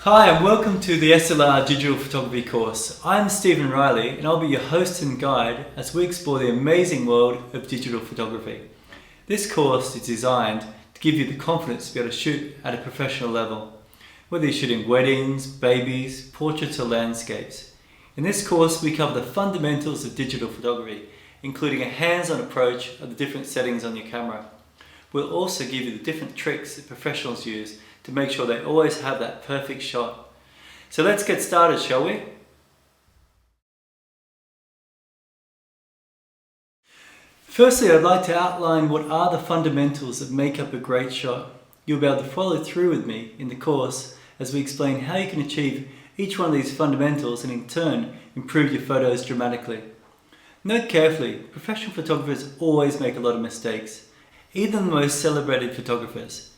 Hi and welcome to the SLR Digital Photography course. I'm Stephen Riley and I'll be your host and guide as we explore the amazing world of digital photography. This course is designed to give you the confidence to be able to shoot at a professional level, whether you're shooting weddings, babies, portraits or landscapes. In this course we cover the fundamentals of digital photography, including a hands-on approach of the different settings on your camera. We'll also give you the different tricks that professionals use to make sure they always have that perfect shot. So let's get started, shall we? Firstly, I'd like to outline what are the fundamentals that make up a great shot. You'll be able to follow through with me in the course as we explain how you can achieve each one of these fundamentals and in turn improve your photos dramatically. Note carefully, professional photographers always make a lot of mistakes, even the most celebrated photographers.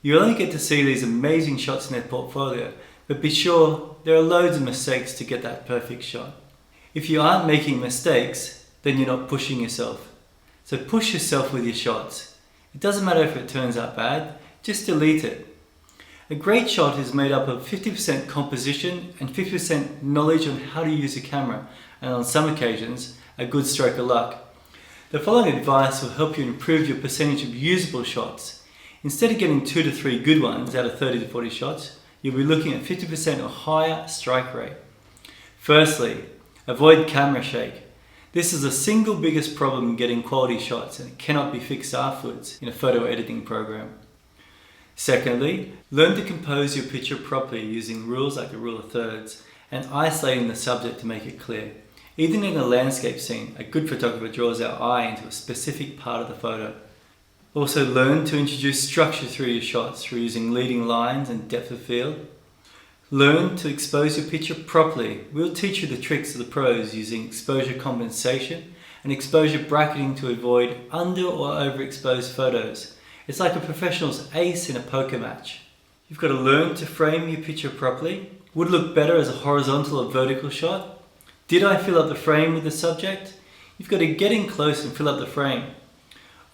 You only get to see these amazing shots in their portfolio, but be sure there are loads of mistakes to get that perfect shot. If you aren't making mistakes, then you're not pushing yourself. So push yourself with your shots. It doesn't matter if it turns out bad, just delete it. A great shot is made up of 50% composition and 50% knowledge on how to use a camera, and on some occasions, a good stroke of luck. The following advice will help you improve your percentage of usable shots. Instead of getting 2 to 3 good ones out of 30 to 40 shots, you'll be looking at 50% or higher strike rate. Firstly, avoid camera shake. This is the single biggest problem in getting quality shots and it cannot be fixed afterwards in a photo editing program. Secondly, learn to compose your picture properly using rules like the rule of thirds and isolating the subject to make it clear. Even in a landscape scene, a good photographer draws our eye into a specific part of the photo. Also learn to introduce structure through your shots through using leading lines and depth of field. Learn to expose your picture properly. We'll teach you the tricks of the pros using exposure compensation and exposure bracketing to avoid under or overexposed photos. It's like a professional's ace in a poker match. You've got to learn to frame your picture properly. Would it look better as a horizontal or vertical shot? Did I fill up the frame with the subject? You've got to get in close and fill up the frame.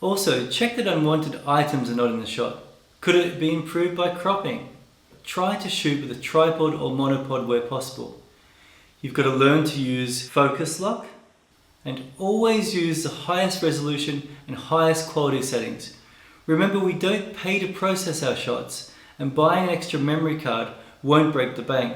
Also, check that unwanted items are not in the shot. Could it be improved by cropping? Try to shoot with a tripod or monopod where possible. You've got to learn to use focus lock and always use the highest resolution and highest quality settings. Remember, we don't pay to process our shots and buying an extra memory card won't break the bank.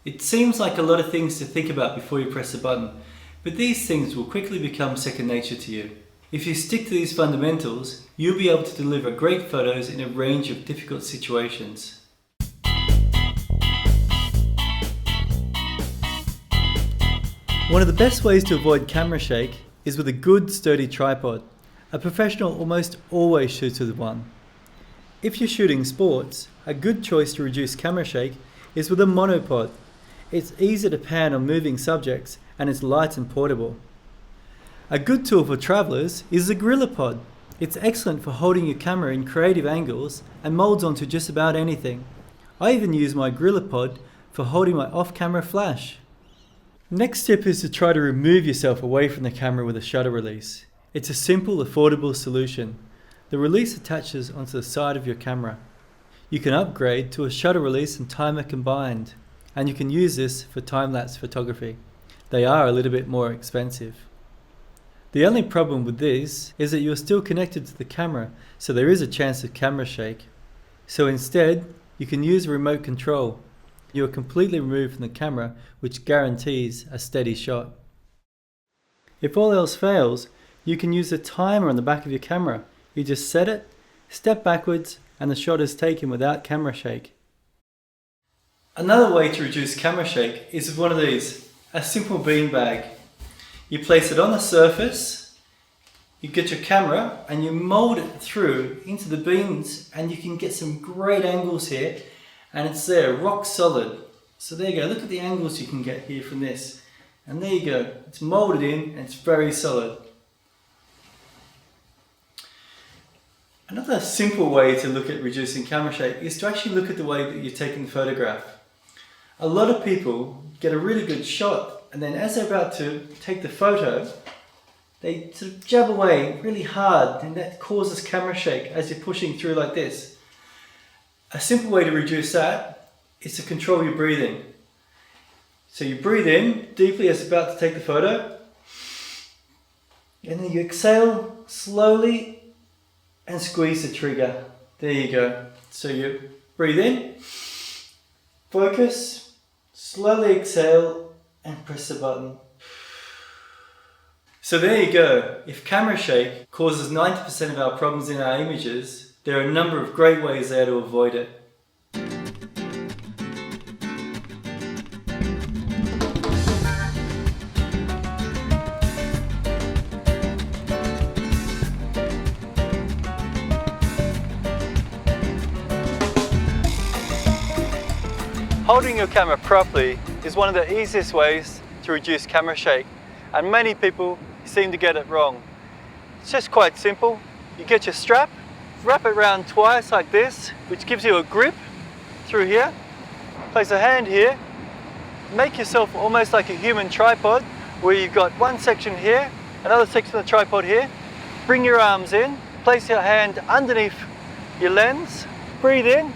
It seems like a lot of things to think about before you press the button, but these things will quickly become second nature to you. If you stick to these fundamentals, you'll be able to deliver great photos in a range of difficult situations. One of the best ways to avoid camera shake is with a good sturdy tripod. A professional almost always shoots with one. If you're shooting sports, a good choice to reduce camera shake is with a monopod. It's easy to pan on moving subjects and it's light and portable. A good tool for travellers is the GorillaPod. It's excellent for holding your camera in creative angles and molds onto just about anything. I even use my GorillaPod for holding my off-camera flash. Next step is to try to remove yourself away from the camera with a shutter release. It's a simple, affordable solution. The release attaches onto the side of your camera. You can upgrade to a shutter release and timer combined, and you can use this for time-lapse photography. They are a little bit more expensive. The only problem with these is that you're still connected to the camera, so there is a chance of camera shake. So instead, you can use a remote control. You are completely removed from the camera, which guarantees a steady shot. If all else fails, you can use the timer on the back of your camera. You just set it, step backwards, and the shot is taken without camera shake. Another way to reduce camera shake is with one of these, a simple beanbag. You place it on the surface, you get your camera and you mold it through into the beans and you can get some great angles here and it's there, rock solid. So there you go, look at the angles you can get here from this. And there you go, it's molded in and it's very solid. Another simple way to look at reducing camera shake is to actually look at the way that you're taking the photograph. A lot of people get a really good shot and then as they're about to take the photo, they sort of jab away really hard and that causes camera shake as you're pushing through like this. A simple way to reduce that is to control your breathing. So you breathe in deeply as you're about to take the photo, and then you exhale slowly and squeeze the trigger. There you go. So you breathe in, focus, slowly exhale and press the button. So there you go. If camera shake causes 90% of our problems in our images, there are a number of great ways there to avoid it. Holding your camera properly is one of the easiest ways to reduce camera shake, and many people seem to get it wrong. It's just quite simple. You get your strap, wrap it around twice like this, which gives you a grip through here. Place a hand here, make yourself almost like a human tripod, where you've got one section here, another section of the tripod here. Bring your arms in, place your hand underneath your lens, breathe in.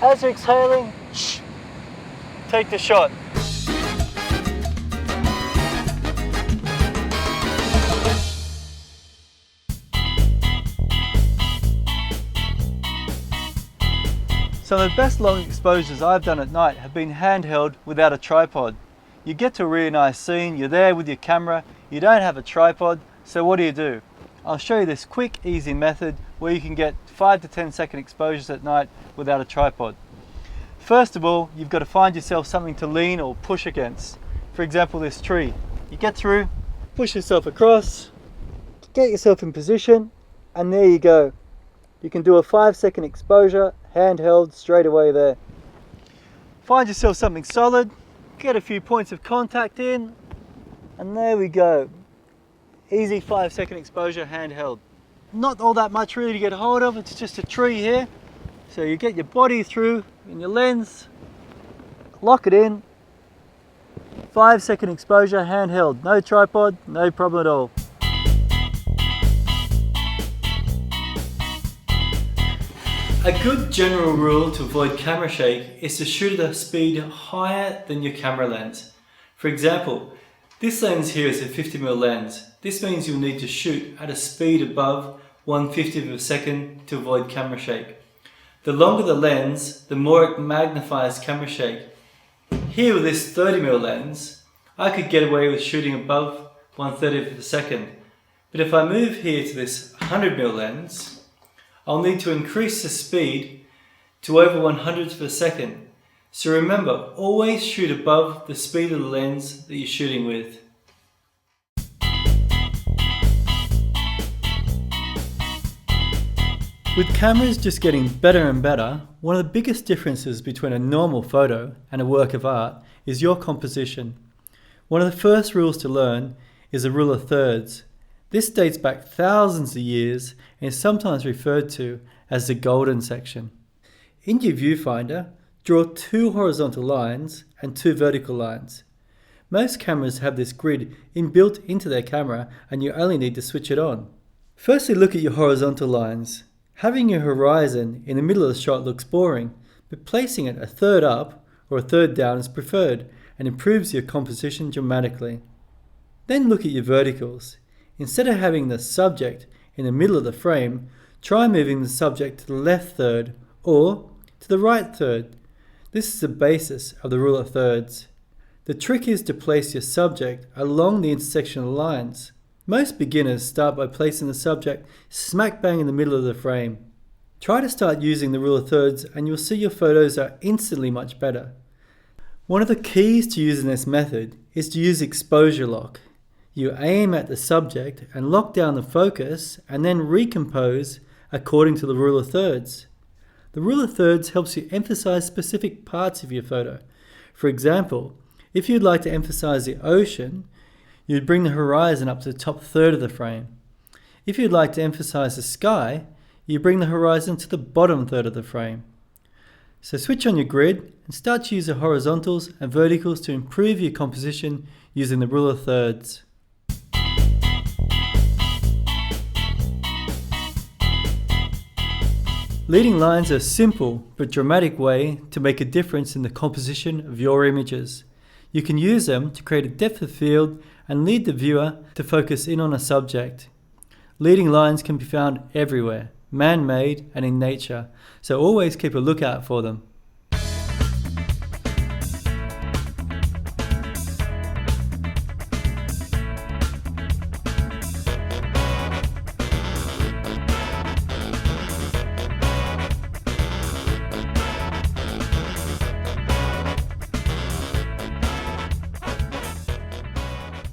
As you're exhaling, take the shot. Some of the best long exposures I've done at night have been handheld without a tripod. You get to a really nice scene, you're there with your camera, you don't have a tripod, so what do? I'll show you this quick, easy method where you can get 5 to 10 second exposures at night without a tripod. First of all, you've got to find yourself something to lean or push against. For example, this tree. You get through, push yourself across, get yourself in position, and there you go. You can do a 5 second exposure, handheld, straight away there. Find yourself something solid, get a few points of contact in, and there we go. Easy 5 second exposure, handheld. Not all that much really to get hold of, it's just a tree here. So you get your body through in your lens, lock it in, 5 second exposure, handheld, no tripod, no problem at all. A good general rule to avoid camera shake is to shoot at a speed higher than your camera lens. For example, this lens here is a 50mm lens. This means you'll need to shoot at a speed above 1/50th of a second to avoid camera shake. The longer the lens, the more it magnifies camera shake. Here with this 30mm lens, I could get away with shooting above 1/30th of a second. But if I move here to this 100mm lens, I'll need to increase the speed to over 1/100th of a second. So remember, always shoot above the speed of the lens that you're shooting with. With cameras just getting better and better, one of the biggest differences between a normal photo and a work of art is your composition. One of the first rules to learn is the rule of thirds. This dates back thousands of years and is sometimes referred to as the golden section. In your viewfinder, draw 2 horizontal lines and 2 vertical lines. Most cameras have this grid inbuilt into their camera and you only need to switch it on. Firstly, look at your horizontal lines. Having your horizon in the middle of the shot looks boring, but placing it a third up or a third down is preferred and improves your composition dramatically. Then look at your verticals. Instead of having the subject in the middle of the frame, try moving the subject to the left third or to the right third. This is the basis of the rule of thirds. The trick is to place your subject along the intersection of the lines. Most beginners start by placing the subject smack bang in the middle of the frame. Try to start using the rule of thirds and you'll see your photos are instantly much better. One of the keys to using this method is to use exposure lock. You aim at the subject and lock down the focus and then recompose according to the rule of thirds. The rule of thirds helps you emphasize specific parts of your photo. For example, if you'd like to emphasize the ocean, you'd bring the horizon up to the top third of the frame. If you'd like to emphasize the sky, you bring the horizon to the bottom third of the frame. So switch on your grid and start to use the horizontals and verticals to improve your composition using the rule of thirds. Leading lines are a simple but dramatic way to make a difference in the composition of your images. You can use them to create a depth of field and lead the viewer to focus in on a subject. Leading lines can be found everywhere, man-made and in nature, so always keep a lookout for them.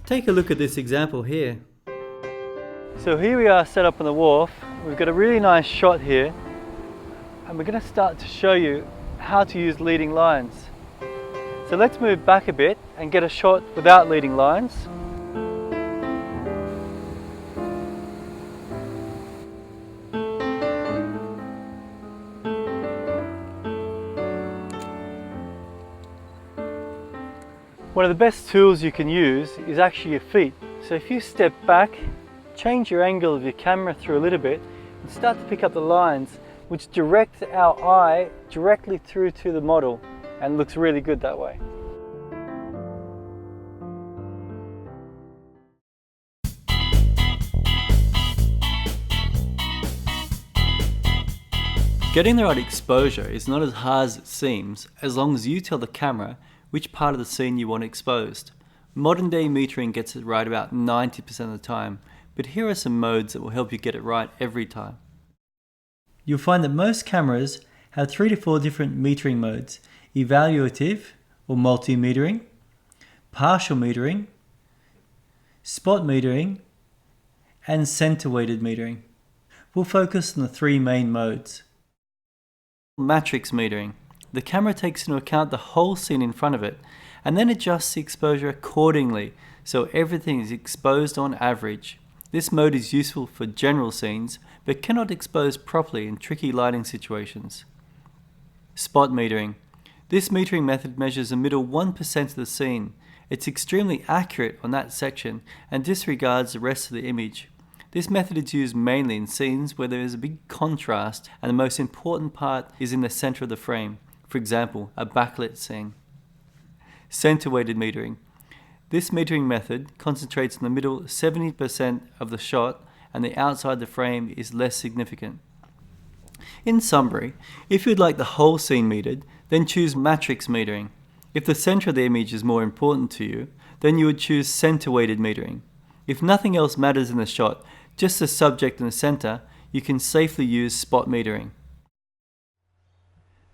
Take a look at this example here. So here we are set up on the wharf. We've got a really nice shot here, and we're going to start to show you how to use leading lines. So let's move back a bit and get a shot without leading lines. One of the best tools you can use is actually your feet. So if you step back, change your angle of your camera through a little bit and start to pick up the lines which direct our eye directly through to the model, and looks really good that way. Getting the right exposure is not as hard as it seems, as long as you tell the camera which part of the scene you want exposed. Modern day metering gets it right about 90% of the time, but here are some modes that will help you get it right every time. You'll find that most cameras have 3 to 4 different metering modes: evaluative or multi-metering, partial metering, spot metering, and center weighted metering. We'll focus on the 3 main modes. Matrix metering. The camera takes into account the whole scene in front of it and then adjusts the exposure accordingly so everything is exposed on average. This mode is useful for general scenes but cannot expose properly in tricky lighting situations. Spot metering. This metering method measures the middle 1% of the scene. It's extremely accurate on that section and disregards the rest of the image. This method is used mainly in scenes where there is a big contrast and the most important part is in the center of the frame. For example, a backlit scene. Center weighted metering. This metering method concentrates on the middle 70% of the shot and the outside the frame is less significant. In summary, if you'd like the whole scene metered, then choose matrix metering. If the center of the image is more important to you, then you would choose center weighted metering. If nothing else matters in the shot, just the subject in the center, you can safely use spot metering.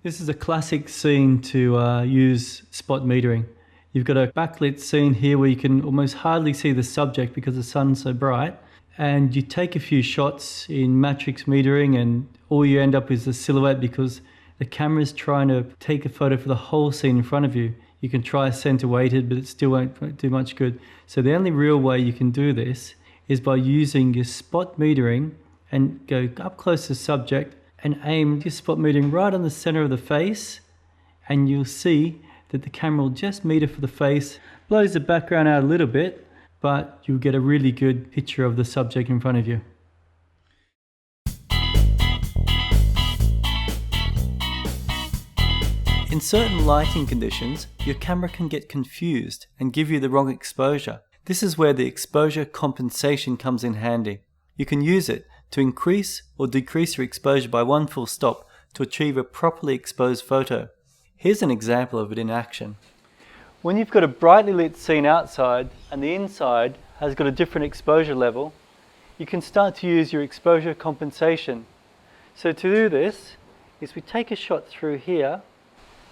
This is a classic scene to use spot metering. You've got a backlit scene here where you can almost hardly see the subject because the sun's so bright, and you take a few shots in matrix metering and all you end up is a silhouette because the camera's trying to take a photo for the whole scene in front of you. You can try center weighted, but it still won't do much good. So the only real way you can do this is by using your spot metering and go up close to the subject and aim your spot metering right on the center of the face, and you'll see that the camera will just meter for the face, blows the background out a little bit, but you'll get a really good picture of the subject in front of you. In certain lighting conditions, your camera can get confused and give you the wrong exposure. This is where the exposure compensation comes in handy. You can use it to increase or decrease your exposure by one full stop to achieve a properly exposed photo. Here's an example of it in action. When you've got a brightly lit scene outside and the inside has got a different exposure level, you can start to use your exposure compensation. So to do this is we take a shot through here.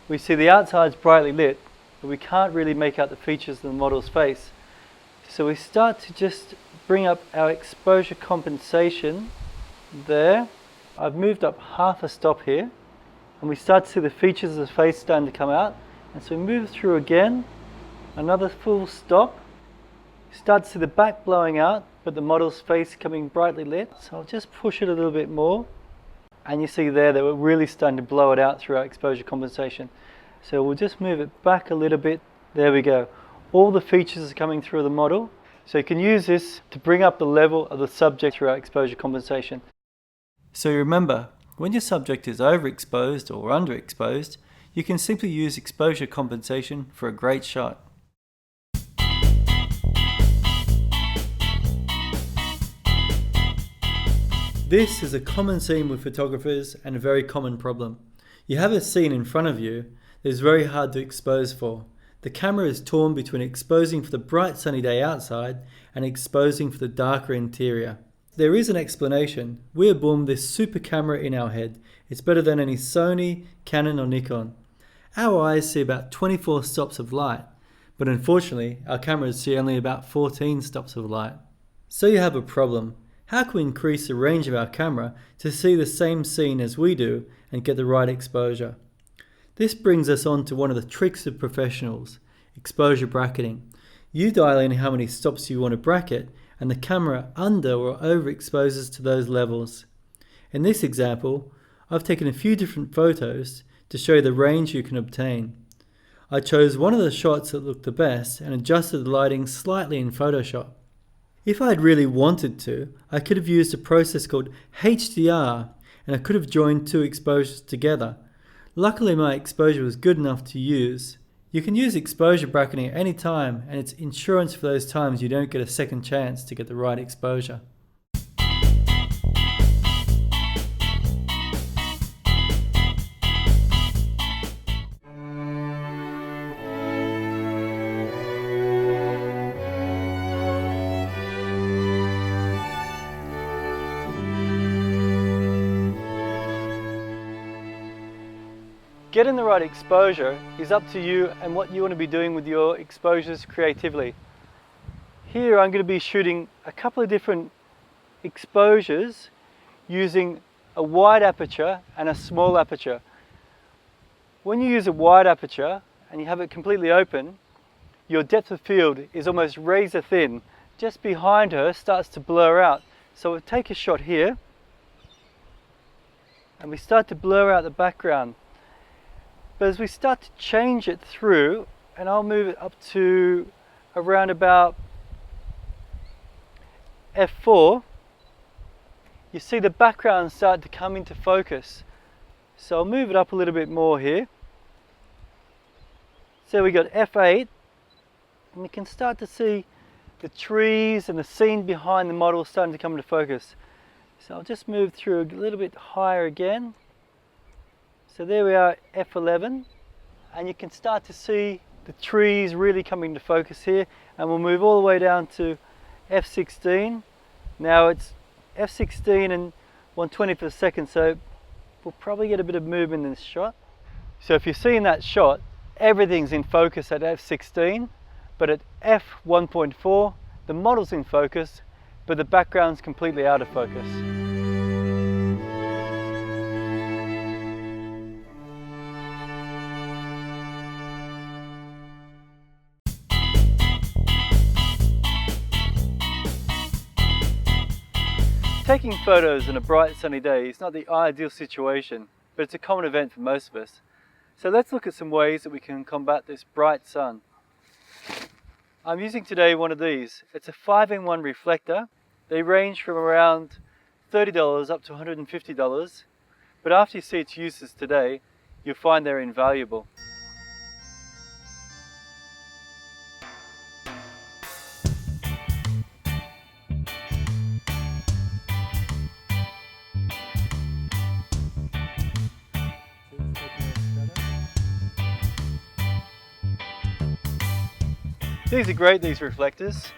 We see the outside's brightly lit, but we can't really make out the features of the model's face. So we start to just bring up our exposure compensation there. I've moved up half a stop here, and we start to see the features of the face starting to come out. And so we move through again, another full stop. Start to see the back blowing out, but the model's face coming brightly lit. So I'll just push it a little bit more. And you see there that we're really starting to blow it out through our exposure compensation. So we'll just move it back a little bit. There we go. All the features are coming through the model. So you can use this to bring up the level of the subject through our exposure compensation. So remember, When your subject is overexposed or underexposed, you can simply use exposure compensation for a great shot. This is a common scene with photographers and a very common problem. You have a scene in front of you that is very hard to expose for. The camera is torn between exposing for the bright sunny day outside and exposing for the darker interior. There is an explanation. We are born with this super camera in our head. It's better than any Sony, Canon or Nikon. Our eyes see about 24 stops of light, but unfortunately our cameras see only about 14 stops of light. So you have a problem. How can we increase the range of our camera to see the same scene as we do and get the right exposure? This brings us on to one of the tricks of professionals, exposure bracketing. You dial in how many stops you want to bracket and the camera under or overexposes to those levels. In this example, I've taken a few different photos to show you the range you can obtain. I chose one of the shots that looked the best and adjusted the lighting slightly in Photoshop. If I had really wanted to, I could have used a process called HDR and I could have joined two exposures together. Luckily my exposure was good enough to use. You can use exposure bracketing at any time and it's insurance for those times you don't get a second chance to get the right exposure. Getting the right exposure is up to you and what you want to be doing with your exposures creatively. Here I'm going to be shooting a couple of different exposures using a wide aperture and a small aperture. When you use a wide aperture and you have it completely open, your depth of field is almost razor thin. Just behind her starts to blur out. So we'll take a shot here and we start to blur out the background. But as we start to change it through, and I'll move it up to around about f4, you see the background start to come into focus. So I'll move it up a little bit more here. So we got f8, and we can start to see the trees and the scene behind the model starting to come into focus. So I'll just move through a little bit higher again. So there we are, f11, and you can start to see the trees really coming into focus here, and we'll move all the way down to f16. Now it's f16 and 1/20th of a second, so we'll probably get a bit of movement in this shot. So if you're seeing that shot, everything's in focus at f16, but at f1.4, the model's in focus, but the background's completely out of focus. Taking photos on a bright sunny day is not the ideal situation, but it's a common event for most of us. So let's look at some ways that we can combat this bright sun. I'm using today one of these. It's a 5-in-1 reflector. They range from around $30 up to $150, but after you see its uses today, you'll find they're invaluable. These are great, these reflectors.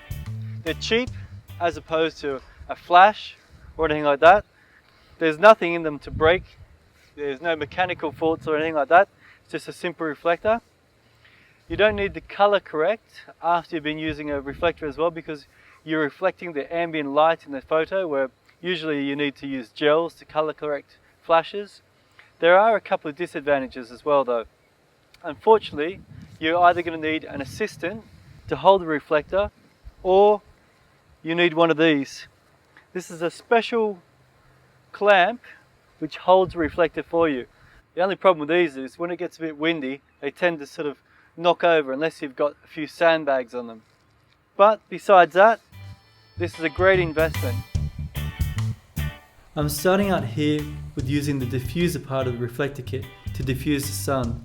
They're cheap as opposed to a flash or anything like that. There's nothing in them to break. There's no mechanical faults or anything like that. It's just a simple reflector. You don't need to color correct after you've been using a reflector as well, because you're reflecting the ambient light in the photo, where usually you need to use gels to color correct flashes. There are a couple of disadvantages as well though. Unfortunately, you're either going to need an assistant to hold the reflector, or you need one of these. This is a special clamp which holds the reflector for you. The only problem with these is when it gets a bit windy, they tend to sort of knock over unless you've got a few sandbags on them. But besides that, this is a great investment. I'm starting out here with using the diffuser part of the reflector kit to diffuse the sun.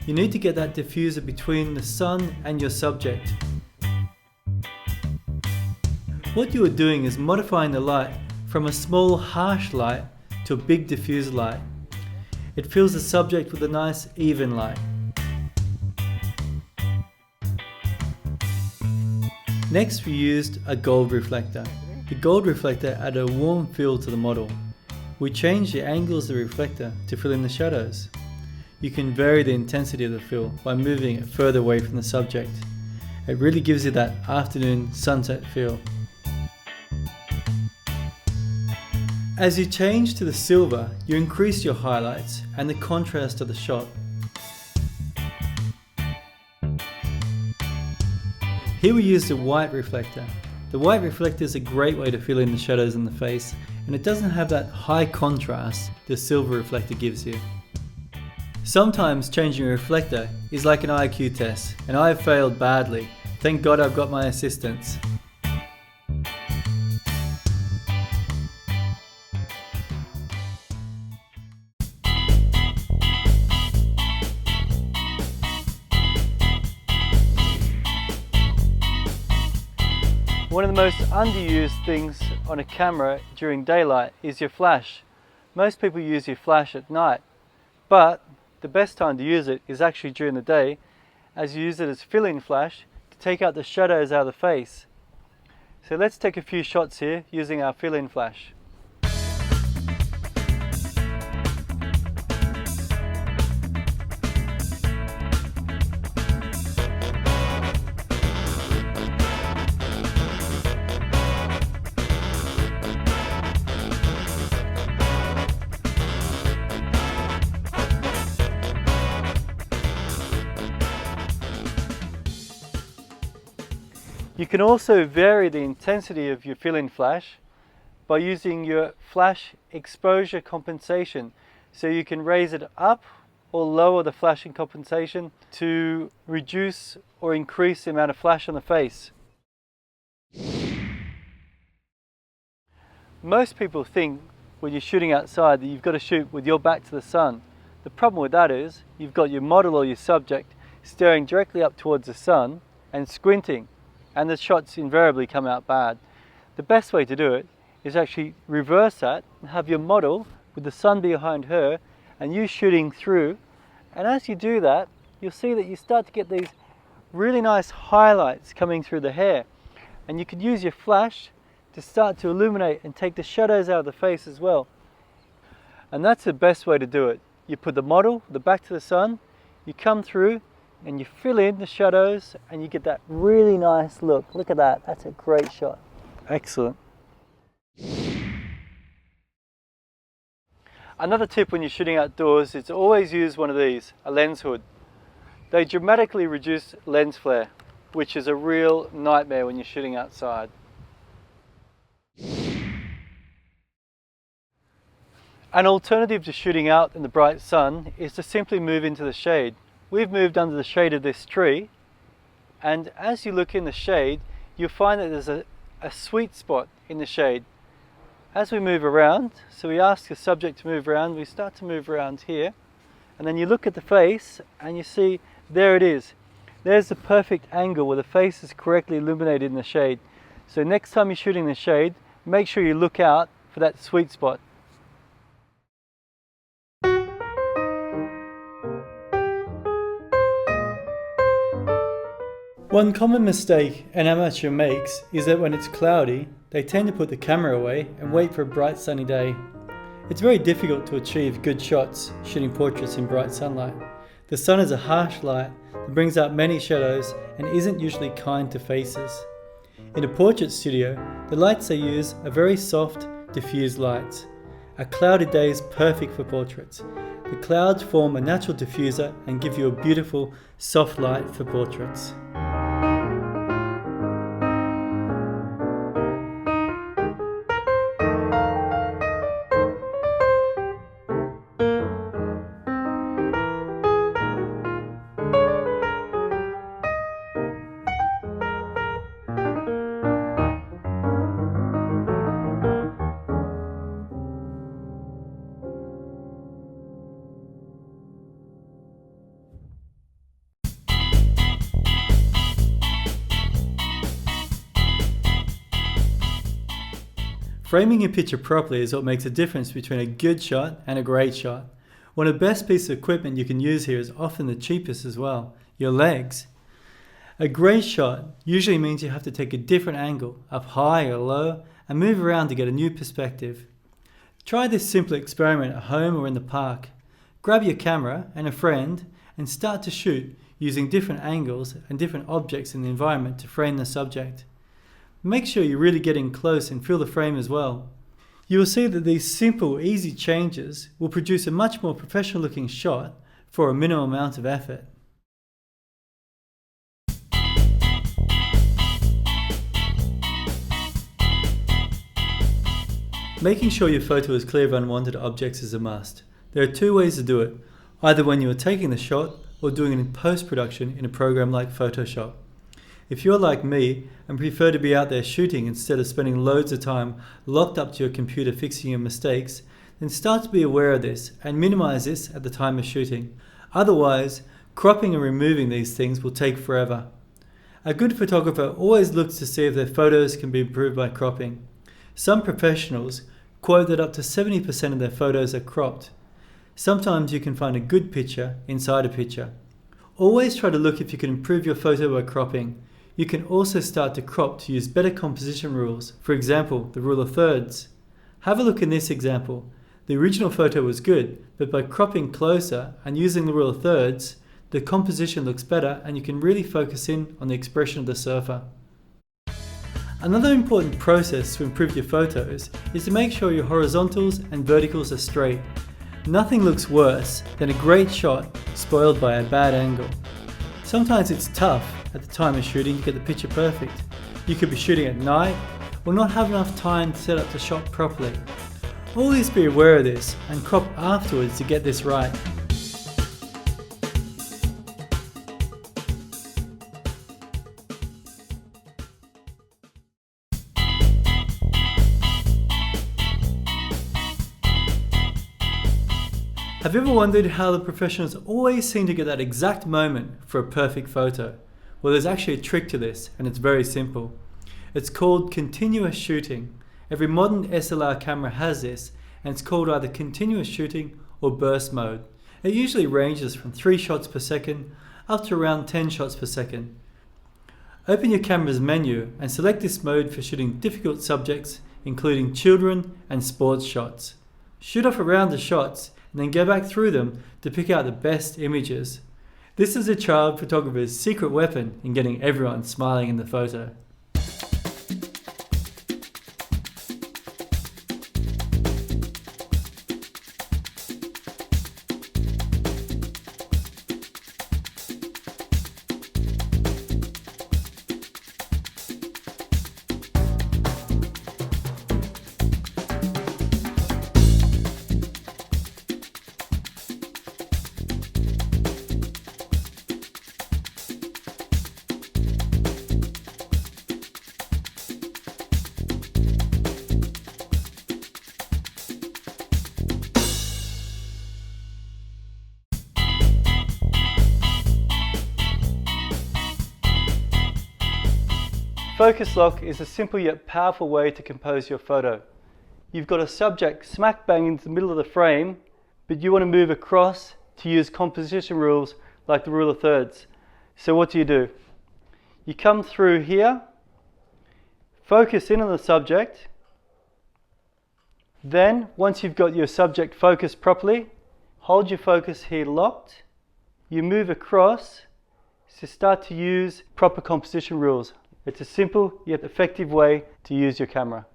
You need to get that diffuser between the sun and your subject. What you are doing is modifying the light from a small harsh light to a big diffuse light. It fills the subject with a nice even light. Next we used a gold reflector. The gold reflector added a warm feel to the model. We changed the angles of the reflector to fill in the shadows. You can vary the intensity of the fill by moving it further away from the subject. It really gives you that afternoon sunset feel. As you change to the silver, you increase your highlights and the contrast of the shot. Here we used a white reflector. The white reflector is a great way to fill in the shadows in the face, and it doesn't have that high contrast the silver reflector gives you. Sometimes changing a reflector is like an IQ test, and I have failed badly. Thank God I've got my assistants. One of the most underused things on a camera during daylight is your flash. Most people use your flash at night, but the best time to use it is actually during the day, as you use it as fill-in flash to take out the shadows out of the face. So let's take a few shots here using our fill-in flash. You can also vary the intensity of your fill-in flash by using your flash exposure compensation. So you can raise it up or lower the flashing compensation to reduce or increase the amount of flash on the face. Most people think when you're shooting outside that you've got to shoot with your back to the sun. The problem with that is you've got your model or your subject staring directly up towards the sun and squinting, and the shots invariably come out bad. The best way to do it is actually reverse that and have your model with the sun behind her and you shooting through, and as you do that you'll see that you start to get these really nice highlights coming through the hair, and you can use your flash to start to illuminate and take the shadows out of the face as well. And that's the best way to do it. You put the model, the back to the sun, you come through and you fill in the shadows and you get that really nice look. Look at that, that's a great shot. Excellent. Another tip when you're shooting outdoors is to always use one of these, a lens hood. They dramatically reduce lens flare, which is a real nightmare when you're shooting outside. An alternative to shooting out in the bright sun is to simply move into the shade. We've moved under the shade of this tree, and as you look in the shade you'll find that there's a sweet spot in the shade. As we move around, so we ask the subject to move around, we start to move around here, and then you look at the face and you see there it is. There's the perfect angle where the face is correctly illuminated in the shade. So next time you're shooting the shade, make sure you look out for that sweet spot. One common mistake an amateur makes is that when it's cloudy, they tend to put the camera away and wait for a bright sunny day. It's very difficult to achieve good shots shooting portraits in bright sunlight. The sun is a harsh light that brings out many shadows and isn't usually kind to faces. In a portrait studio, the lights they use are very soft, diffused lights. A cloudy day is perfect for portraits. The clouds form a natural diffuser and give you a beautiful, soft light for portraits. Framing your picture properly is what makes a difference between a good shot and a great shot. One of the best pieces of equipment you can use here is often the cheapest as well, your legs. A great shot usually means you have to take a different angle, up high or low, and move around to get a new perspective. Try this simple experiment at home or in the park. Grab your camera and a friend and start to shoot using different angles and different objects in the environment to frame the subject. Make sure you're really getting close and feel the frame as well. You will see that these simple, easy changes will produce a much more professional looking shot for a minimal amount of effort. Making sure your photo is clear of unwanted objects is a must. There are two ways to do it, either when you are taking the shot or doing it in post-production in a program like Photoshop. If you're like me and prefer to be out there shooting instead of spending loads of time locked up to your computer fixing your mistakes, then start to be aware of this and minimize this at the time of shooting. Otherwise, cropping and removing these things will take forever. A good photographer always looks to see if their photos can be improved by cropping. Some professionals quote that up to 70% of their photos are cropped. Sometimes you can find a good picture inside a picture. Always try to look if you can improve your photo by cropping. You can also start to crop to use better composition rules, for example, the rule of thirds. Have a look in this example. The original photo was good, but by cropping closer and using the rule of thirds, the composition looks better and you can really focus in on the expression of the surfer. Another important process to improve your photos is to make sure your horizontals and verticals are straight. Nothing looks worse than a great shot spoiled by a bad angle. Sometimes it's tough at the time of shooting to get the picture perfect. You could be shooting at night or not have enough time to set up the shot properly. Always be aware of this and crop afterwards to get this right. Have you ever wondered how the professionals always seem to get that exact moment for a perfect photo? Well, there's actually a trick to this, and it's very simple. It's called continuous shooting. Every modern SLR camera has this, and it's called either continuous shooting or burst mode. It usually ranges from 3 shots per second up to around 10 shots per second. Open your camera's menu and select this mode for shooting difficult subjects, including children and sports shots. Shoot off around the shots and then go back through them to pick out the best images. This is a child photographer's secret weapon in getting everyone smiling in the photo. Focus lock is a simple yet powerful way to compose your photo. You've got a subject smack bang into the middle of the frame, but you want to move across to use composition rules like the rule of thirds. So what do? You come through here, focus in on the subject, then once you've got your subject focused properly, hold your focus here locked, you move across to start to use proper composition rules. It's a simple yet effective way to use your camera.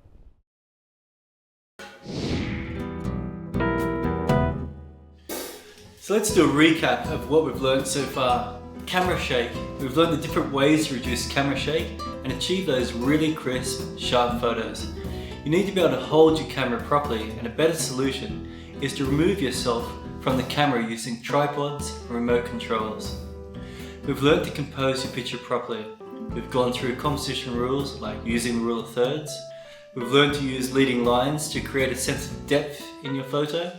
So let's do a recap of what we've learned so far. Camera shake. We've learned the different ways to reduce camera shake and achieve those really crisp, sharp photos. You need to be able to hold your camera properly, and a better solution is to remove yourself from the camera using tripods and remote controls. We've learned to compose your picture properly. We've gone through composition rules like using the rule of thirds. We've learned to use leading lines to create a sense of depth in your photo.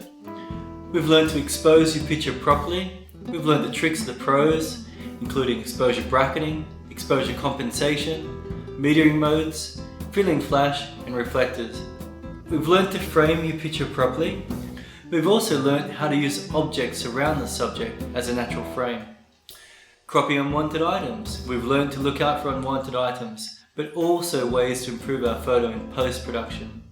We've learned to expose your picture properly. We've learned the tricks of the pros, including exposure bracketing, exposure compensation, metering modes, filling flash and reflectors. We've learnt to frame your picture properly. We've also learnt how to use objects around the subject as a natural frame. Cropping unwanted items. We've learnt to look out for unwanted items, but also ways to improve our photo in post-production.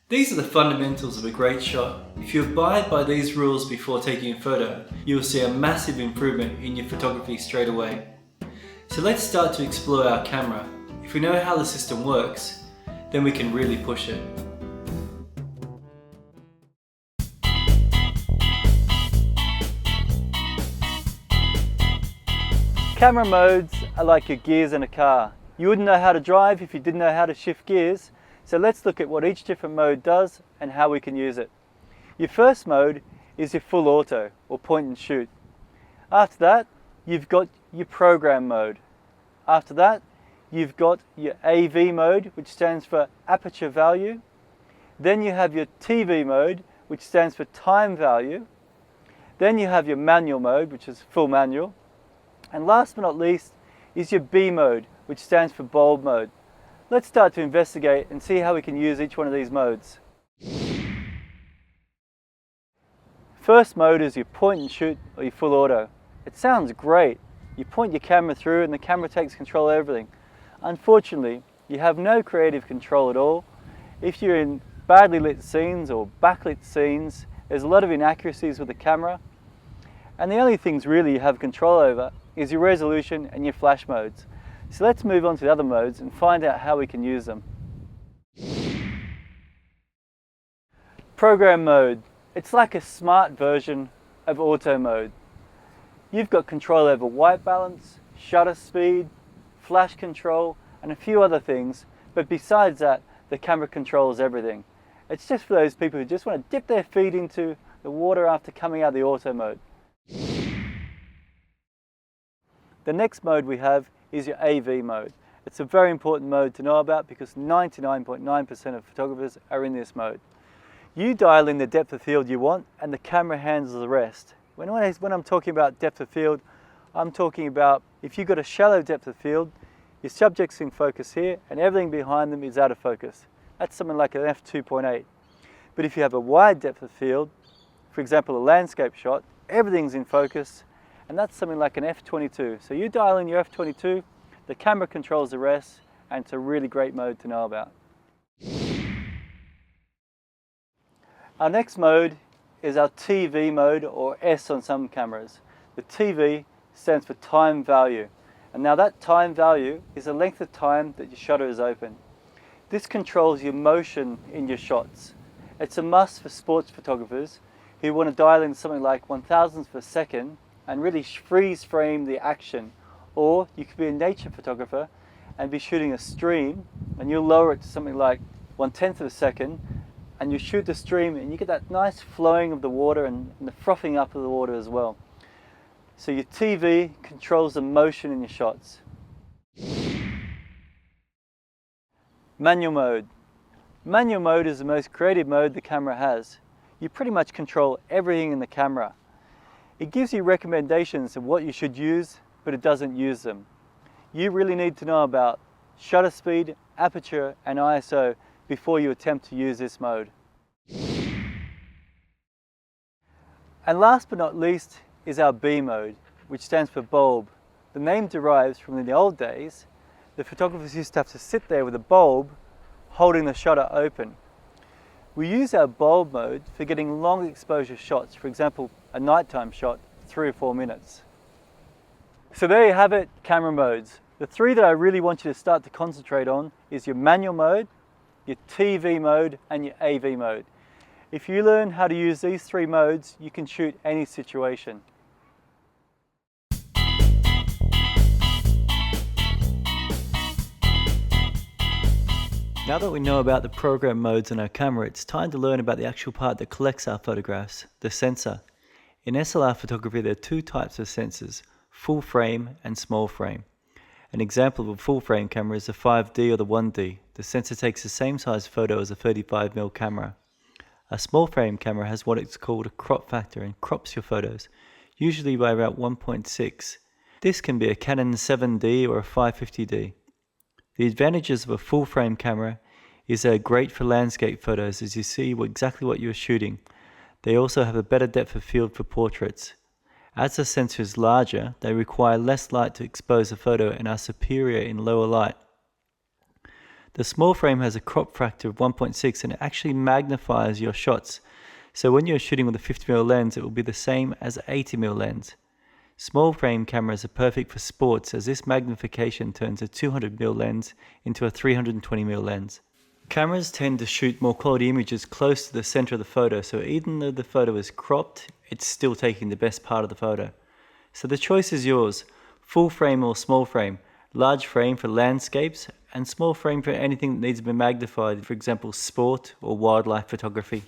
These are the fundamentals of a great shot. If you abide by these rules before taking a photo, you will see a massive improvement in your photography straight away. So let's start to explore our camera. If we know how the system works, then we can really push it. Camera modes are like your gears in a car. You wouldn't know how to drive if you didn't know how to shift gears. So let's look at what each different mode does and how we can use it. Your first mode is your full auto or point and shoot. After that, you've got your program mode. After that, you've got your AV mode, which stands for aperture value. Then you have your TV mode, which stands for time value. Then you have your manual mode, which is full manual. And last but not least is your B mode, which stands for bulb mode. Let's start to investigate and see how we can use each one of these modes. First mode is your point and shoot or your full auto. It sounds great. You point your camera through and the camera takes control of everything. Unfortunately, you have no creative control at all. If you're in badly lit scenes or backlit scenes, there's a lot of inaccuracies with the camera. And the only things really you have control over is your resolution and your flash modes. So let's move on to the other modes and find out how we can use them. Program mode. It's like a smart version of auto mode. You've got control over white balance, shutter speed, flash control, and a few other things, but besides that, the camera controls everything. It's just for those people who just want to dip their feet into the water after coming out of the auto mode. The next mode we have is your AV mode. It's a very important mode to know about because 99.9% of photographers are in this mode. You dial in the depth of field you want and the camera handles the rest. When I'm talking about depth of field, I'm talking about if you've got a shallow depth of field, your subject's in focus here and everything behind them is out of focus. That's something like an f2.8. But if you have a wide depth of field, for example a landscape shot, everything's in focus, and that's something like an f22. So you dial in your f22, the camera controls the rest, and it's a really great mode to know about. Our next mode is our TV mode, or S on some cameras. The TV stands for time value. And now that time value is the length of time that your shutter is open. This controls your motion in your shots. It's a must for sports photographers who want to dial in something like 1,000th of a second and really freeze frame the action. Or you could be a nature photographer and be shooting a stream and you'll lower it to something like 1/10 of a second and you shoot the stream and you get that nice flowing of the water and the frothing up of the water as well. So your TV controls the motion in your shots. Manual mode. Manual mode is the most creative mode the camera has. You pretty much control everything in the camera. It gives you recommendations of what you should use, but it doesn't use them. You really need to know about shutter speed, aperture, and ISO before you attempt to use this mode. And last but not least is our B mode, which stands for bulb. The name derives from in the old days, the photographers used to have to sit there with a bulb holding the shutter open. We use our bulb mode for getting long exposure shots, for example, a nighttime shot, 3 or 4 minutes. So there you have it, camera modes. The three that I really want you to start to concentrate on is your manual mode, your TV mode, and your AV mode. If you learn how to use these three modes, you can shoot any situation. Now that we know about the program modes on our camera, it's time to learn about the actual part that collects our photographs, the sensor. In SLR photography, there are two types of sensors, full frame and small frame. An example of a full frame camera is the 5D or the 1D. The sensor takes the same size photo as a 35mm camera. A small frame camera has what is called a crop factor and crops your photos, usually by about 1.6. This can be a Canon 7D or a 550D. The advantages of a full frame camera is great for landscape photos as you see exactly what you're shooting. They also have a better depth of field for portraits. As the sensor is larger, they require less light to expose the photo and are superior in lower light. The small frame has a crop factor of 1.6 and it actually magnifies your shots. So when you're shooting with a 50mm lens, it will be the same as an 80mm lens. Small frame cameras are perfect for sports as this magnification turns a 200mm lens into a 320mm lens. Cameras tend to shoot more quality images close to the center of the photo, so even though the photo is cropped, it's still taking the best part of the photo. So the choice is yours, full frame or small frame, large frame for landscapes, and small frame for anything that needs to be magnified, for example sport or wildlife photography.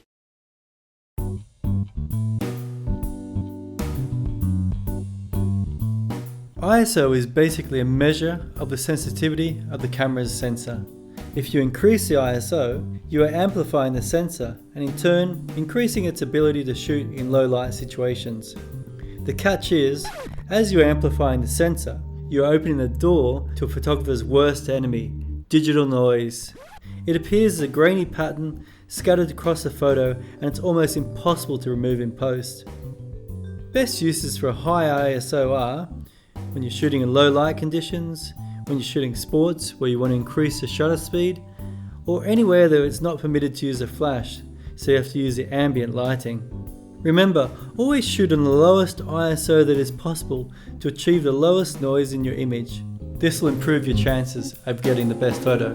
ISO is basically a measure of the sensitivity of the camera's sensor. If you increase the ISO, you are amplifying the sensor and in turn increasing its ability to shoot in low light situations. The catch is, as you are amplifying the sensor, you are opening the door to a photographer's worst enemy, digital noise. It appears as a grainy pattern scattered across the photo and it's almost impossible to remove in post. Best uses for a high ISO are when you're shooting in low light conditions, when you're shooting sports where you want to increase the shutter speed, or anywhere that it's not permitted to use a flash, so you have to use the ambient lighting. Remember, always shoot on the lowest ISO that is possible to achieve the lowest noise in your image. This will improve your chances of getting the best photo.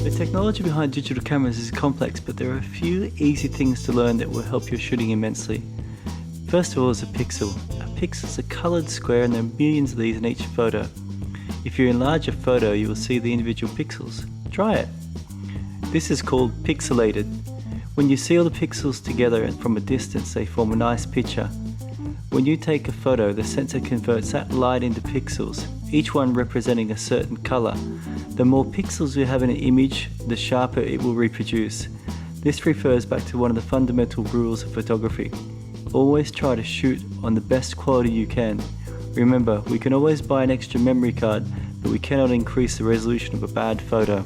The technology behind digital cameras is complex, but there are a few easy things to learn that will help your shooting immensely. First of all is a pixel. A pixel is a coloured square and there are millions of these in each photo. If you enlarge a photo, you will see the individual pixels. Try it. This is called pixelated. When you see all the pixels together and from a distance, they form a nice picture. When you take a photo, the sensor converts that light into pixels, each one representing a certain colour. The more pixels you have in an image, the sharper it will reproduce. This refers back to one of the fundamental rules of photography. Always try to shoot on the best quality you can. Remember, we can always buy an extra memory card, but we cannot increase the resolution of a bad photo.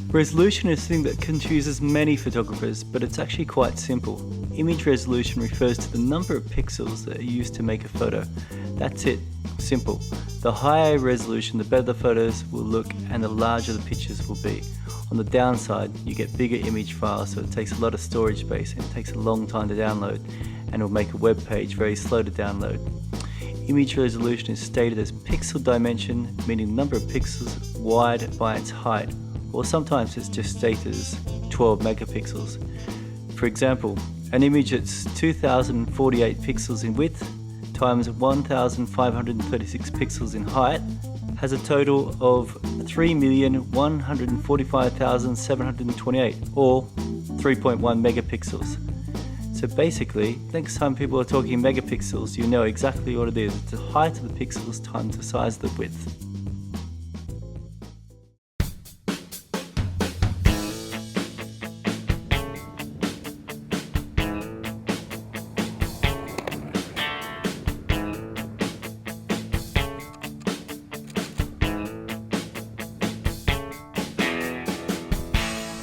Resolution is a thing that confuses many photographers, but it's actually quite simple. Image resolution refers to the number of pixels that are used to make a photo. That's it, simple. The higher resolution, the better the photos will look and the larger the pictures will be. On the downside, you get bigger image files, so it takes a lot of storage space and it takes a long time to download, and will make a web page very slow to download. Image resolution is stated as pixel dimension, meaning number of pixels wide by its height, or sometimes it's just stated as 12 megapixels. For example, an image that's 2048 pixels in width times 1536 pixels in height has a total of 3,145,728, or 3.1 megapixels. So basically, next time people are talking megapixels, you know exactly what it is. It's the height of the pixels times the size of the width.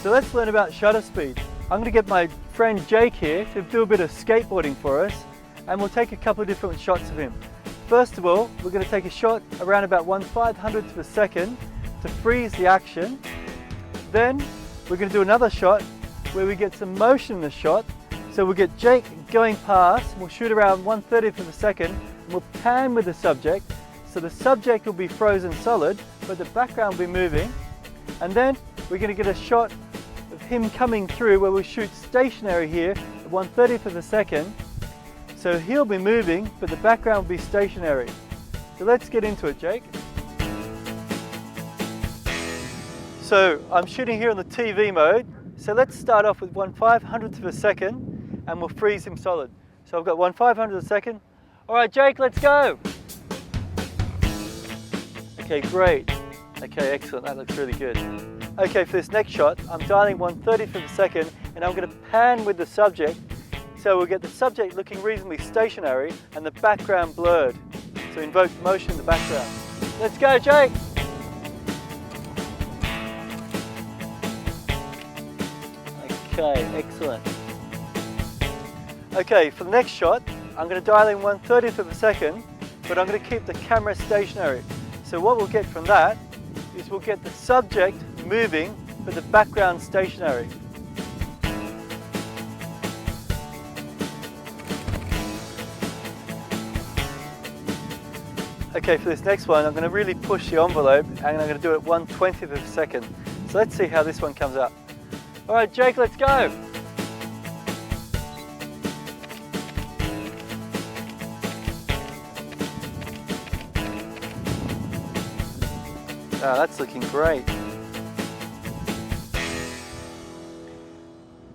So let's learn about shutter speed. I'm going to get my friend Jake here to do a bit of skateboarding for us, and we'll take a couple of different shots of him. First of all, we're going to take a shot around about 1/500th of a second to freeze the action. Then we're going to do another shot where we get some motion in the shot. So we'll get Jake going past, we'll shoot around 1/30th of a second, and we'll pan with the subject. So the subject will be frozen solid, but the background will be moving. And then we're going to get a shot of him coming through where we shoot stationary here at 1/30th of a second. So he'll be moving, but the background will be stationary. So let's get into it, Jake. So I'm shooting here on the TV mode. So let's start off with 1/500th of a second and we'll freeze him solid. So I've got 1/500th of a second. All right, Jake, let's go. Okay, great. Okay, excellent, that looks really good. Okay, for this next shot, I'm dialing 1/30th of a second and I'm going to pan with the subject. So So we'll get the subject looking reasonably stationary and the background blurred. So invoke motion in the background. Let's go, Jake! Okay, excellent. Okay, for the next shot, I'm going to dial in 1/30th of a second, but I'm going to keep the camera stationary. So what we'll get from that is we'll get the subject moving, but the background stationary. Okay, for this next one, I'm going to really push the envelope and I'm going to do it 1/20th of a second. So let's see how this one comes up. All right, Jake, let's go. Oh, that's looking great.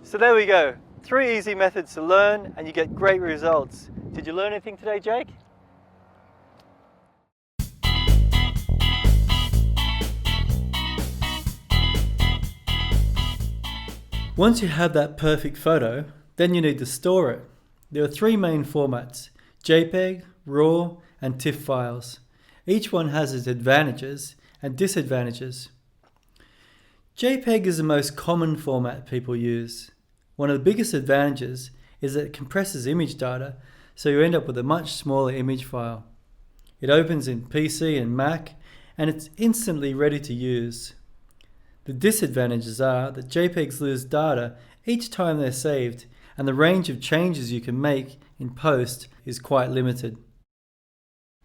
So there we go. 3 easy methods to learn and you get great results. Did you learn anything today, Jake? Once you have that perfect photo, then you need to store it. There are 3 main formats: JPEG, RAW, and TIFF files. Each one has its advantages and disadvantages. JPEG is the most common format people use. One of the biggest advantages is that it compresses image data, so you end up with a much smaller image file. It opens in PC and Mac, and it's instantly ready to use. The disadvantages are that JPEGs lose data each time they're saved, and the range of changes you can make in post is quite limited.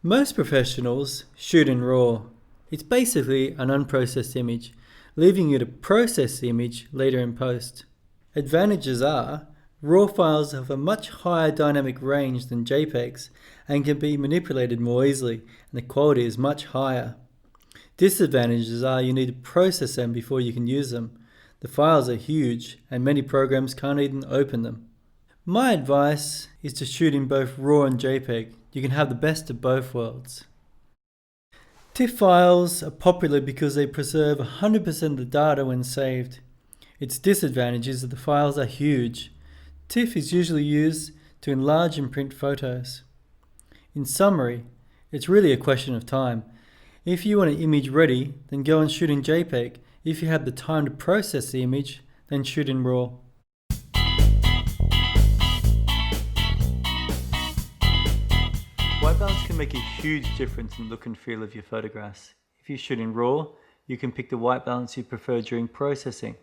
Most professionals shoot in RAW. It's basically an unprocessed image, leaving you to process the image later in post. Advantages are RAW files have a much higher dynamic range than JPEGs and can be manipulated more easily, and the quality is much higher. Disadvantages are you need to process them before you can use them. The files are huge and many programs can't even open them. My advice is to shoot in both RAW and JPEG. You can have the best of both worlds. TIFF files are popular because they preserve 100% of the data when saved. Its disadvantage is that the files are huge. TIFF is usually used to enlarge and print photos. In summary, it's really a question of time. If you want an image ready, then go and shoot in JPEG. If you have the time to process the image, then shoot in RAW. White balance can make a huge difference in the look and feel of your photographs. If you shoot in RAW, you can pick the white balance you prefer during processing.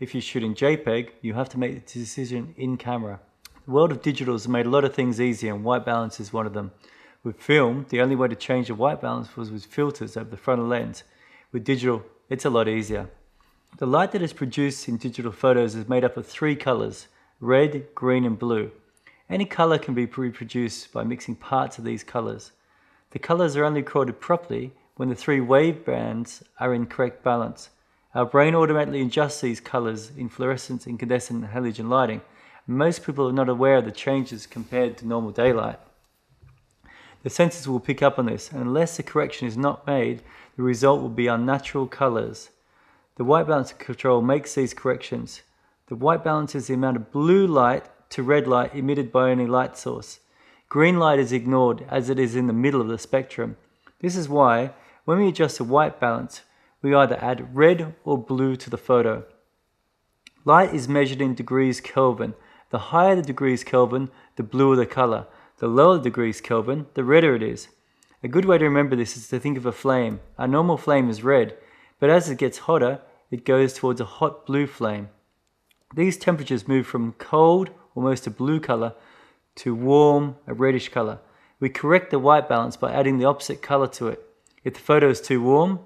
If you shoot in JPEG, you have to make the decision in camera. The world of digital has made a lot of things easier, and white balance is one of them. With film, the only way to change the white balance was with filters over the frontal lens. With digital, it's a lot easier. The light that is produced in digital photos is made up of 3 colors: red, green, and blue. Any color can be reproduced by mixing parts of these colors. The colors are only recorded properly when the 3 wave bands are in correct balance. Our brain automatically adjusts these colors in fluorescence, incandescent, and halogen lighting. Most people are not aware of the changes compared to normal daylight. The sensors will pick up on this, and unless the correction is not made, the result will be unnatural colors. The white balance control makes these corrections. The white balance is the amount of blue light to red light emitted by any light source. Green light is ignored as it is in the middle of the spectrum. This is why, when we adjust the white balance, we either add red or blue to the photo. Light is measured in degrees Kelvin. The higher the degrees Kelvin, the bluer the color. The lower the degrees Kelvin, the redder it is. A good way to remember this is to think of a flame. A normal flame is red, but as it gets hotter, it goes towards a hot blue flame. These temperatures move from cold, almost a blue color, to warm, a reddish color. We correct the white balance by adding the opposite color to it. If the photo is too warm,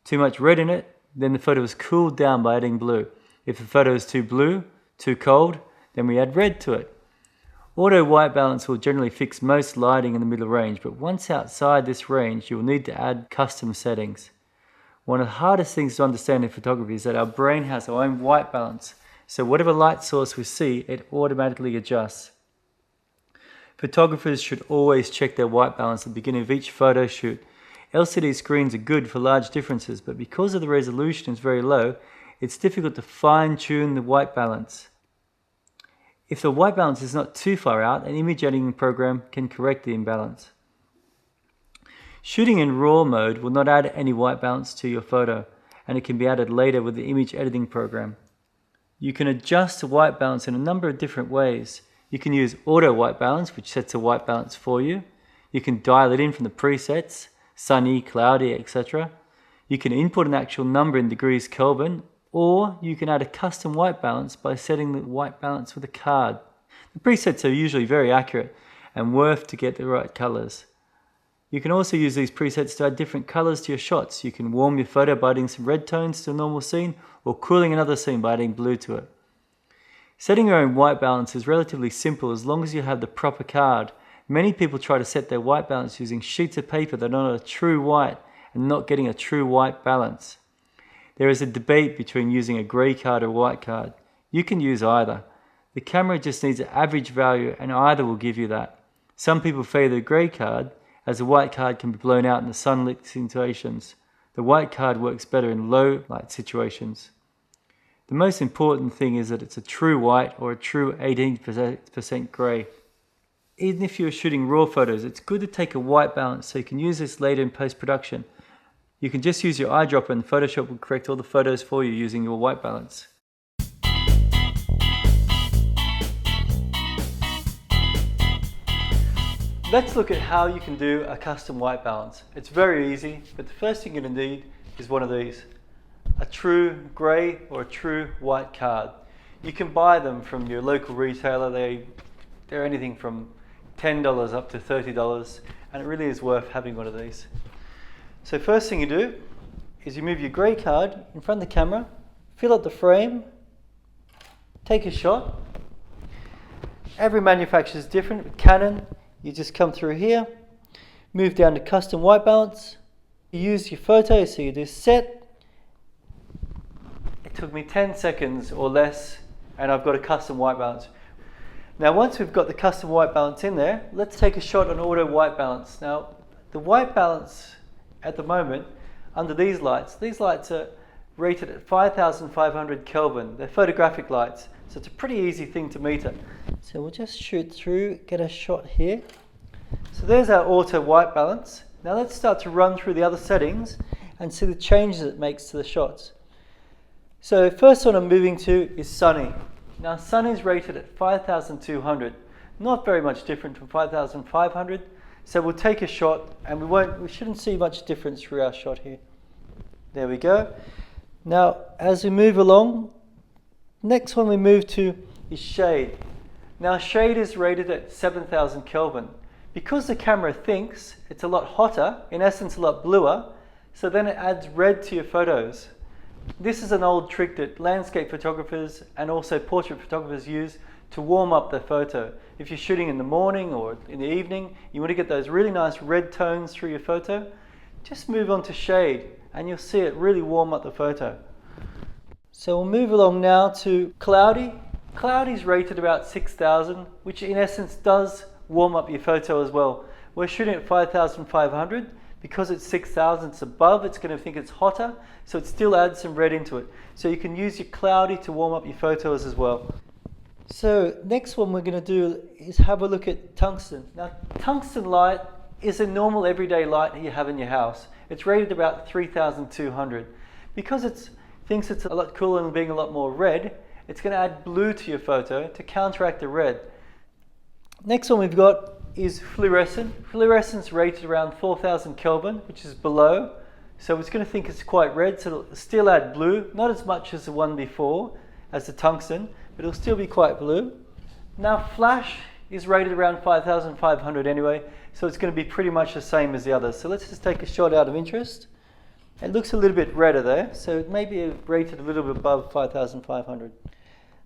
too much red in it, then the photo is cooled down by adding blue. If the photo is too blue, too cold, then we add red to it. Auto white balance will generally fix most lighting in the middle range, but once outside this range, you will need to add custom settings. One of the hardest things to understand in photography is that our brain has our own white balance, so whatever light source we see, it automatically adjusts. Photographers should always check their white balance at the beginning of each photo shoot. LCD screens are good for large differences, but because of the resolution is very low, it's difficult to fine-tune the white balance. If the white balance is not too far out, an image editing program can correct the imbalance. Shooting in RAW mode will not add any white balance to your photo, and it can be added later with the image editing program. You can adjust the white balance in a number of different ways. You can use auto white balance, which sets a white balance for you. You can dial it in from the presets, sunny, cloudy, etc. You can input an actual number in degrees Kelvin, or you can add a custom white balance by setting the white balance with a card. The presets are usually very accurate and worth to get the right colors. You can also use these presets to add different colors to your shots. You can warm your photo by adding some red tones to a normal scene, or cooling another scene by adding blue to it. Setting your own white balance is relatively simple as long as you have the proper card. Many people try to set their white balance using sheets of paper that are not a true white and not getting a true white balance. There is a debate between using a grey card or white card. You can use either. The camera just needs an average value and either will give you that. Some people favor the grey card as the white card can be blown out in the sunlit situations. The white card works better in low light situations. The most important thing is that it's a true white or a true 18% grey. Even if you're shooting raw photos, it's good to take a white balance so you can use this later in post-production. You can just use your eyedropper and Photoshop will correct all the photos for you using your white balance. Let's look at how you can do a custom white balance. It's very easy, but the first thing you're going to need is one of these. A true grey or a true white card. You can buy them from your local retailer. They're anything from $10 up to $30, and it really is worth having one of these. So first thing you do is you move your grey card in front of the camera, fill up the frame, take a shot. Every manufacturer is different. With Canon, you just come through here, move down to custom white balance, you use your photo, so you do set. It took me 10 seconds or less, and I've got a custom white balance. Now once we've got the custom white balance in there, let's take a shot on auto white balance. Now the white balance at the moment under these lights are rated at 5,500 Kelvin. They're photographic lights, so it's a pretty easy thing to meter. So we'll just shoot through, get a shot here. So there's our auto white balance. Now let's start to run through the other settings and see the changes it makes to the shots. So first one I'm moving to is sunny. Now sunny is rated at 5,200. Not very much different from 5,500. So we'll take a shot and we shouldn't see much difference through our shot here. There we go. Now as we move along, next one we move to is shade. Now shade is rated at 7,000 Kelvin. Because the camera thinks it's a lot hotter, in essence a lot bluer, so then it adds red to your photos. This is an old trick that landscape photographers and also portrait photographers use to warm up their photo. If you're shooting in the morning or in the evening, you want to get those really nice red tones through your photo, just move on to shade and you'll see it really warm up the photo. So we'll move along now to cloudy. Cloudy is rated about 6,000, which in essence does warm up your photo as well. We're shooting at 5,500. Because it's 6,000, it's above, it's going to think it's hotter, so it still adds some red into it. So you can use your cloudy to warm up your photos as well. So next one we're going to do is have a look at tungsten. Now tungsten light is a normal everyday light that you have in your house. It's rated about 3,200. Because it thinks it's a lot cooler and being a lot more red, it's going to add blue to your photo to counteract the red. Next one we've got is fluorescent. Fluorescent's rated around 4,000 Kelvin, which is below. So it's going to think it's quite red, so it'll still add blue. Not as much as the one before, as the tungsten, but it'll still be quite blue. Now flash is rated around 5,500 anyway, so it's going to be pretty much the same as the others. So let's just take a shot out of interest. It looks a little bit redder there, so it may be rated a little bit above 5,500.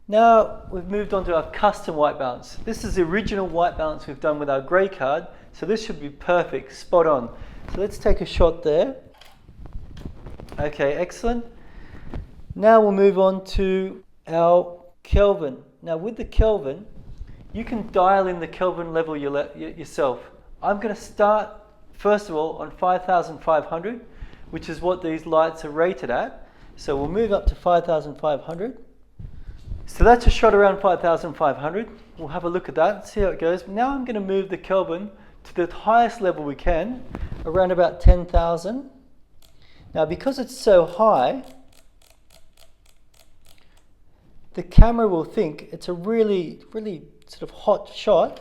Now we've moved on to our custom white balance. This is the original white balance we've done with our grey card, so this should be perfect, spot on. So let's take a shot there. Okay, excellent. Now we'll move on to our Kelvin. Now with the Kelvin, you can dial in the Kelvin level yourself. I'm going to start first of all on 5,500, which is what these lights are rated at. So we'll move up to 5,500. So that's a shot around 5,500. We'll have a look at that, see how it goes. Now I'm going to move the Kelvin to the highest level we can, around about 10,000. Now because it's so high, the camera will think it's a really sort of hot shot,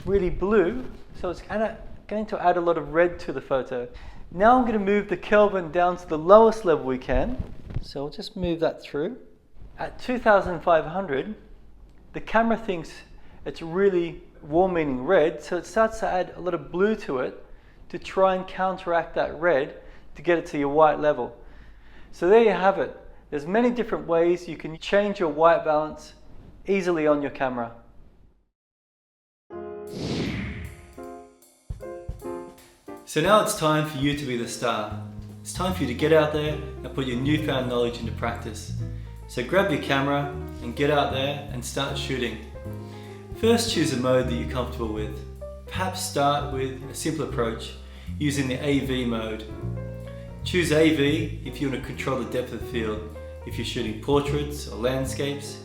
really blue, so it's going to add a lot of red to the photo. Now I'm going to move the Kelvin down to the lowest level we can, so we'll just move that through. At 2,500, the camera thinks it's really warm, meaning red, so it starts to add a lot of blue to it to try and counteract that red to get it to your white level. So there you have it. There's many different ways you can change your white balance easily on your camera. So now it's time for you to be the star. It's time for you to get out there and put your newfound knowledge into practice. So grab your camera and get out there and start shooting. First, choose a mode that you're comfortable with. Perhaps start with a simple approach using the AV mode. Choose AV if you want to control the depth of the field. If you're shooting portraits or landscapes,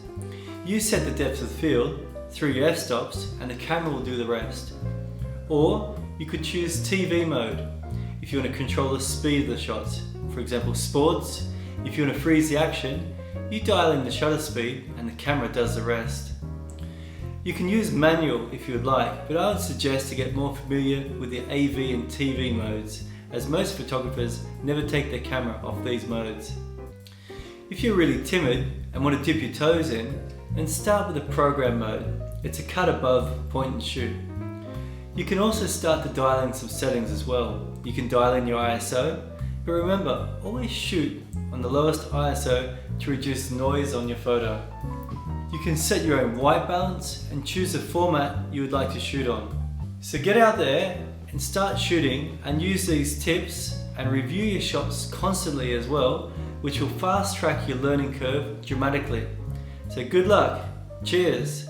you set the depth of the field through your f-stops and the camera will do the rest. Or you could choose TV mode if you want to control the speed of the shots. For example, sports, if you want to freeze the action, you dial in the shutter speed and the camera does the rest. You can use manual if you would like, but I would suggest to get more familiar with the AV and TV modes, as most photographers never take their camera off these modes. If you're really timid and want to dip your toes in, then start with the program mode. It's a cut above point and shoot. You can also start to dial in some settings as well. You can dial in your ISO, but remember, always shoot on the lowest ISO to reduce noise on your photo. You can set your own white balance and choose the format you would like to shoot on. So get out there and start shooting and use these tips and review your shots constantly as well, which will fast track your learning curve dramatically. So good luck, cheers!